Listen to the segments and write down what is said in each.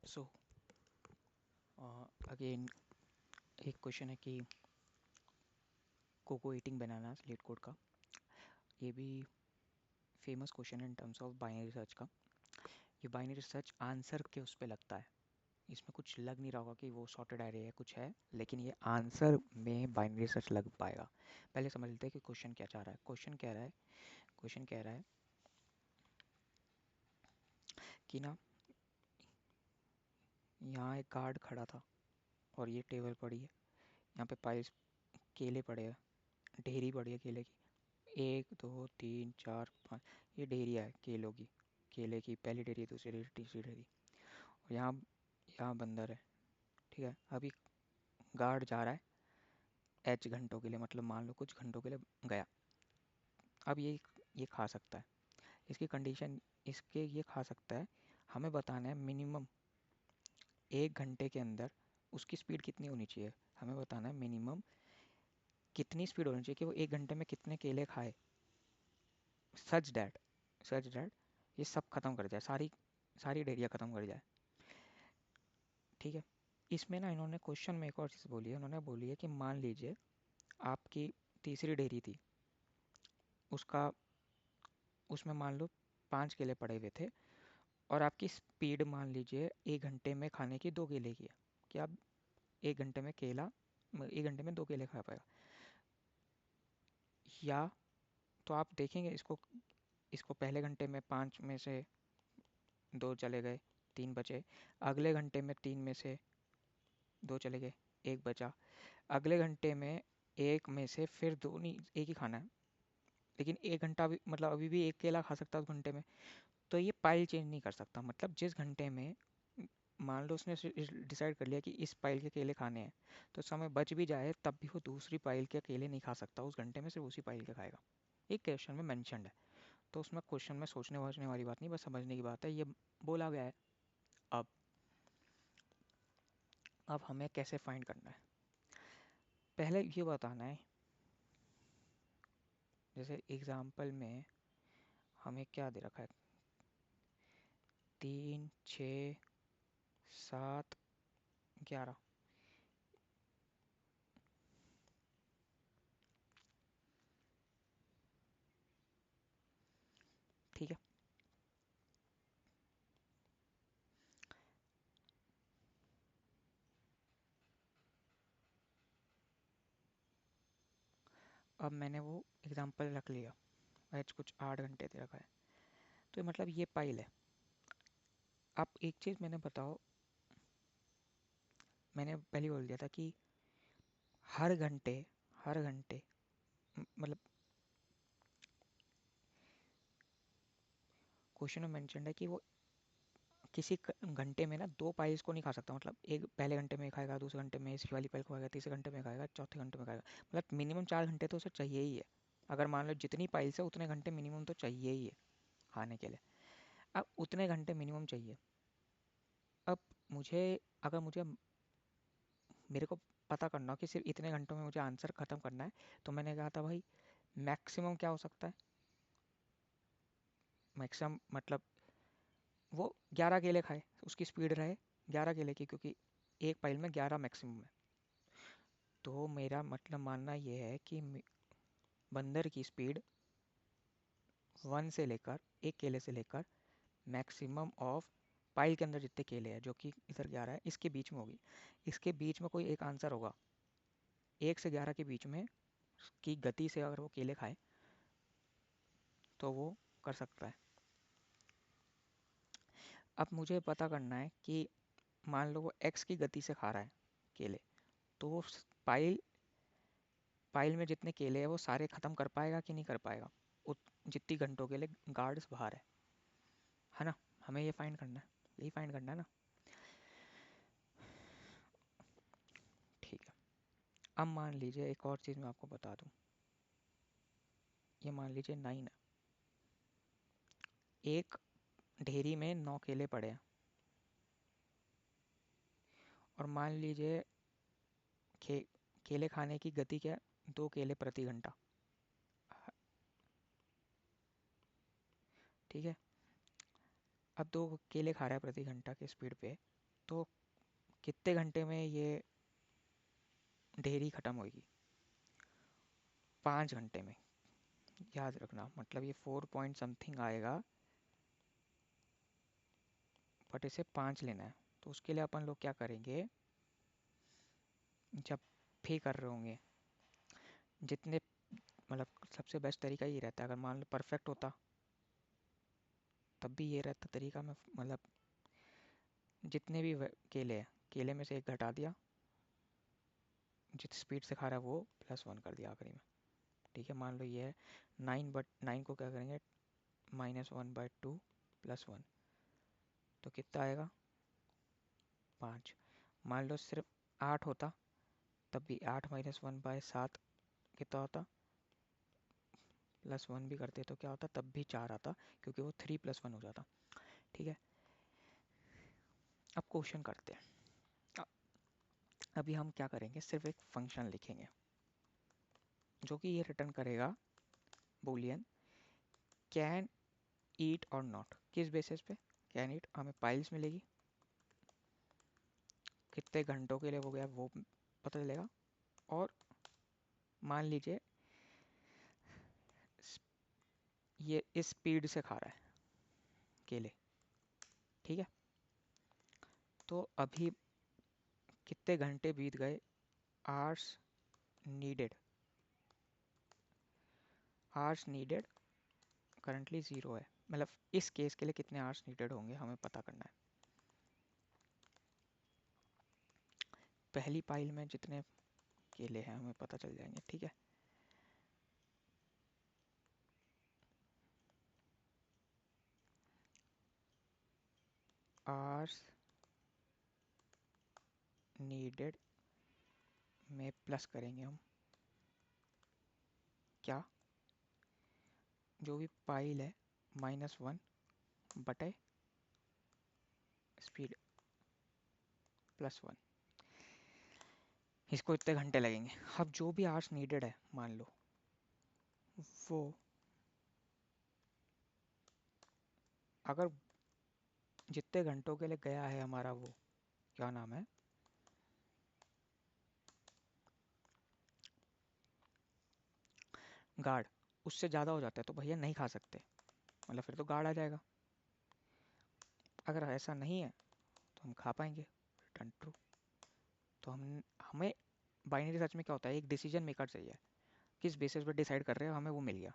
So again एक question है कि Koko eating bananas LeetCode का। ये भी फेमस क्वेश्चन है in terms of binary search का। ये बाइनरी सर्च आंसर के उस पे लगता है। इसमें कुछ लग नहीं रहा होगा कि वो सॉर्टेड एरे है कुछ है, लेकिन ये आंसर में बाइनरी सर्च लग पाएगा। पहले समझ लेते हैं कि क्वेश्चन क्या चाह रहा है। क्वेश्चन कह रहा है कि ना, यहाँ एक गार्ड खड़ा था और ये टेबल पड़ी है। यहाँ पे पाइल्स केले पड़े हैं, ढेरी पड़ी है केले की, 1 2 3 4 5। ये डेरिया है केलों की, केले की पहली डेरी, दूसरी डेरी, तीसरी डेरी। और यहाँ यहाँ बंदर है। ठीक है, अभी गार्ड जा रहा है एच घंटों के लिए, मतलब मान लो कुछ घंटों के लिए गया। अब ये खा सकता है, इसकी कंडीशन इसके ये खा सकता है। हमें बताना है मिनिमम 1 घंटे के अंदर उसकी स्पीड कितनी होनी चाहिए। हमें बताना है मिनिमम कितनी स्पीड होनी चाहिए कि वो 1 घंटे में कितने केले खाए, सच डैट ये सब खत्म कर जाए, सारी सारी डेरिया खत्म कर जाए। ठीक है, इसमें ना इन्होंने क्वेश्चन में एक और चीज़ बोली है। उन्होंने बोली है कि मान लीजिए आपकी तीसरी डेयरी थी, उसका उसमें मान लो 5 केले पड़े हुए थे, और आपकी स्पीड मान लीजिए 1 घंटे में खाने की 2 केले की है कि आप 1 घंटे में 2 केले खा पाएगा। या तो आप देखेंगे इसको इसको पहले घंटे में 5 में से 2 चले गए, 3 बचे। अगले घंटे में 3 में से 2 चले गए, 1 बचा। अगले घंटे में एक में से फिर दो नहीं, एक ही खाना है, लेकिन 1 घंटा भी मतलब अभी भी एक केला खा सकता है उस घंटे में। तो ये पाइल चेंज नहीं कर सकता। मतलब जिस घंटे में मान लो उसने डिसाइड कर लिया कि इस पाइल के केले खाने हैं, तो समय बच भी जाए तब भी वो दूसरी पाइल के केले नहीं खा सकता। उस घंटे में सिर्फ उसी पाइल के खाएगा। एक क्वेश्चन में मैंशनड है, तो उसमें क्वेश्चन में सोचने वोचने वाली बात नहीं, बस समझने की बात है। ये बोला गया है। अब अब हमें कैसे फाइंड करना है, पहले ये बताना है। जैसे एग्जाम्पल में हमें क्या दे रखा है, 3 6 7 11। ठीक है, अब मैंने वो एग्जाम्पल रख लिया। एच कुछ 8 घंटे दे रखा है, तो मतलब ये पाइल है। आप एक चीज़ मैंने बताओ, मैंने पहले बोल दिया था कि हर घंटे मतलब क्वेश्चन में मेंशन है कि वो किसी घंटे में ना 2 पाइल्स को नहीं खा सकता। मतलब एक पहले घंटे में खाएगा, दूसरे घंटे में इसी वाली पाइल को खाएगा, तीसरे घंटे में खाएगा, चौथे घंटे में खाएगा। मतलब मिनिमम 4 घंटे तो उसे चाहिए ही है। अगर मान लो जितनी पाइल्स है उतने घंटे मिनिमम तो चाहिए ही है खाने के लिए। अब उतने घंटे मिनिमम चाहिए। अब मुझे अगर मुझे मेरे को पता करना हो कि सिर्फ इतने घंटों में मुझे आंसर ख़त्म करना है, तो मैंने कहा था भाई मैक्सिमम क्या हो सकता है। मैक्सिमम मतलब वो 11 केले खाए, उसकी स्पीड रहे 11 केले की, क्योंकि एक पाइल में 11 मैक्सिमम है। तो मेरा मतलब मानना ये है कि बंदर की स्पीड 1 से लेकर मैक्सिमम ऑफ पाइल के अंदर जितने केले हैं, जो कि इधर 11 है, इसके बीच में होगी। इसके बीच में कोई एक आंसर होगा, 1 से 11 के बीच में की गति से अगर वो केले खाए तो वो कर सकता है। अब मुझे पता करना है कि मान लो वो एक्स की गति से खा रहा है केले, तो वो पाइल पाइल में जितने केले हैं वो सारे ख़त्म कर पाएगा कि नहीं कर पाएगा, जितनी घंटों के लिए गार्ड्स बाहर है ना। हमें ये फाइंड करना है, यही फाइंड करना है ना। ठीक है, अब मान लीजिए एक और चीज़ मैं आपको बता दूं। ये मान लीजिए 9 है, एक ढेरी में 9 केले पड़े हैं, और मान लीजिए खे, केले खाने की गति क्या है, 2 केले प्रति घंटा। ठीक है, अब 2 केले खा रहा है प्रति घंटा की स्पीड पे, तो कितने घंटे में ये ढेरी ख़त्म होगी? 5 घंटे में। याद रखना, मतलब ये 4 पॉइंट समथिंग आएगा, बट इसे 5 लेना है। तो उसके लिए अपन लोग क्या करेंगे, जब भी कर रहे होंगे जितने, मतलब सबसे बेस्ट तरीका ये रहता है, अगर मान लो परफेक्ट होता तब भी ये रहता तरीका में, मतलब जितने भी केले हैं, केले में से एक घटा दिया, जिस स्पीड से खा रहा है वो +1 कर दिया आखिरी में। ठीक है, मान लो ये है 9, बट 9 को क्या करेंगे, -1/2 +1, तो कितना आएगा 5। मान लो सिर्फ 8 होता तब भी 8 -1/7 कितना होता, +1 भी करते तो क्या होता, तब भी 4 आता, क्योंकि वो 3 + 1 हो जाता। ठीक है, अब क्वेश्चन करते हैं। अभी हम क्या करेंगे, सिर्फ एक फंक्शन लिखेंगे जो कि ये रिटर्न करेगा बूलियन कैन ईट और नॉट। किस बेसिस पे कैन ईट, हमें पाइल्स मिलेगी, कितने घंटों के लिए हो गया वो पता चलेगा, और मान लीजिए ये इस स्पीड से खा रहा है केले। ठीक है, तो अभी कितने घंटे बीत गए, hours needed, hours needed currently 0 है, मतलब इस केस के लिए कितने आवर्स नीडेड होंगे हमें पता करना है। पहली पाइल में जितने केले हैं हमें पता चल जाएंगे। ठीक है, आवर्स नीडेड में प्लस करेंगे हम क्या, जो भी पाइल है -1 बटे स्पीड +1, इसको इतने घंटे लगेंगे। अब जो भी आवर्स नीडेड है मान लो वो, अगर जितने घंटों के लिए गया है हमारा वो क्या नाम है, गार्ड, उससे ज़्यादा हो जाता है तो भैया नहीं खा सकते, मतलब फिर तो गार्ड आ जाएगा। अगर ऐसा नहीं है तो हम खा पाएंगे, रिटर्न ट्रू। तो हमें बाइनरी सर्च में क्या होता है, एक डिसीजन मेकर चाहिए, किस बेसिस पर डिसाइड कर रहे हो, हमें वो मिल गया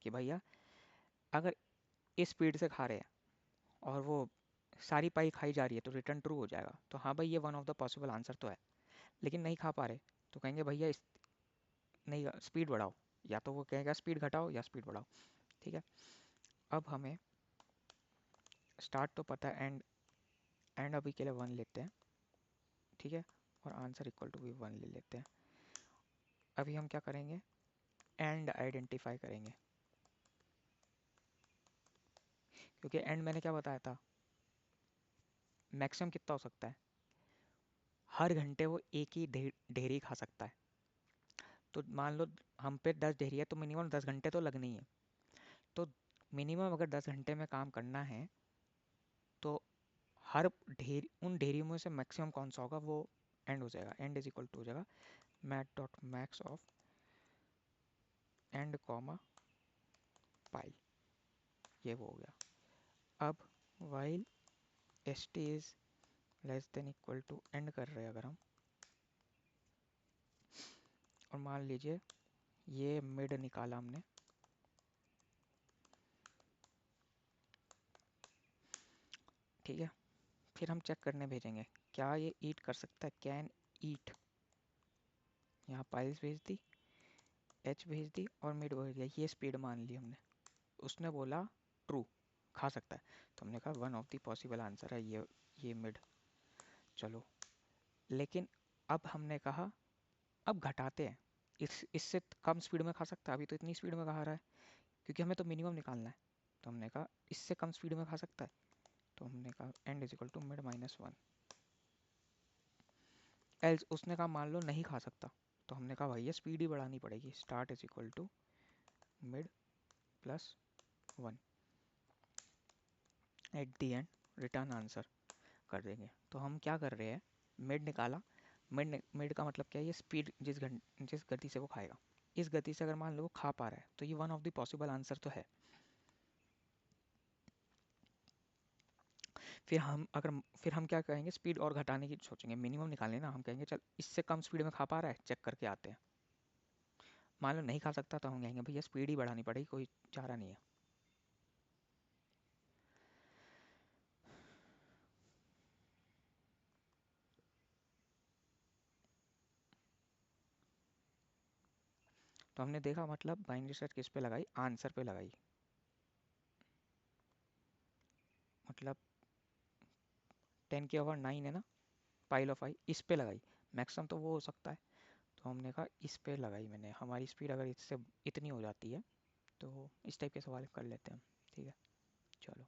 कि भैया अगर इस स्पीड से खा रहे हैं और वो सारी पाई खाई जा रही है तो रिटर्न ट्रू हो जाएगा। तो हाँ भाई, ये one of the possible answer तो है, लेकिन नहीं खा पा रहे तो कहेंगे भैया इस नहीं, स्पीड बढ़ाओ, या तो वो कहेगा स्पीड घटाओ या स्पीड बढ़ाओ। ठीक है, अब हमें स्टार्ट तो पता है, एंड एंड अभी के लिए 1 लेते हैं। ठीक है, और आंसर इक्वल टू भी 1 ले लेते हैं। अभी हम क्या करेंगे, एंड आइडेंटिफाई करेंगे, क्योंकि एंड मैंने क्या बताया था, मैक्सिमम कितना हो सकता है, हर घंटे वो एक ही ढेरी खा सकता है। तो मान लो हम पे 10 ढेरी है तो मिनिमम 10 घंटे तो लगने ही है। तो मिनिमम अगर 10 घंटे में काम करना है तो हर ढेर उन ढेरियों में से मैक्सिमम कौन सा होगा वो एंड हो जाएगा। एंड इज इक्वल टू हो जाएगा math dot max of end comma pile, ये वो हो गया। अब while s t is less than equal to end कर रहे हैं अगर हम, और मान लीजिए ये मिड निकाला हमने, ठीक है, फिर हम चेक करने भेजेंगे क्या ये ईट कर सकता है, कैन ईट, यहाँ पाइल्स भेज दी, एच भेज दी और मिड भेज दिया, ये स्पीड मान ली हमने। उसने बोला ट्रू, खा सकता है, तो हमने कहा one of the possible answer है ये मिड। चलो, लेकिन अब हमने कहा अब घटाते हैं, इससे कम स्पीड में खा सकता है, अभी तो इतनी स्पीड में खा रहा है, क्योंकि हमें तो मिनिमम निकालना है। तो हमने कहा इससे कम स्पीड में खा सकता है, तो हमने कहा end is equal to mid -1। Else उसने कहा मान लो नहीं खा सकता, तो हमने कहा भैया स्पीड ही बढ़ानी पड़ेगी, start is equal to mid +1 at the end, return answer. कर देंगे। तो हम क्या कर रहे हैं, मिड निकाला। मिड का मतलब क्या है, ये स्पीड जिस गति से वो खाएगा, इस गति से अगर मान लो वो खा पा रहा है तो ये one of the possible answer तो है। फिर हम क्या कहेंगे, स्पीड और घटाने की सोचेंगे, मिनिमम निकालें ना। हम कहेंगे चल इससे कम स्पीड में खा पा रहा है, चेक करके आते हैं। मान लो नहीं खा सकता तो हम कहेंगे भैया स्पीड ही बढ़ानी पड़ेगी, कोई चारा नहीं है। तो हमने देखा मतलब बाइनरी सर्च किस पे लगाई, आंसर पे लगाई। मतलब 10⁻⁹ है ना, पाइल ऑफ आई, इस पे लगाई। मैक्सिमम तो वो हो सकता है, तो हमने कहा इस पे लगाई मैंने। हमारी स्पीड अगर इससे इतनी हो जाती है तो इस टाइप के सवाल कर लेते हैं हम। ठीक है, चलो।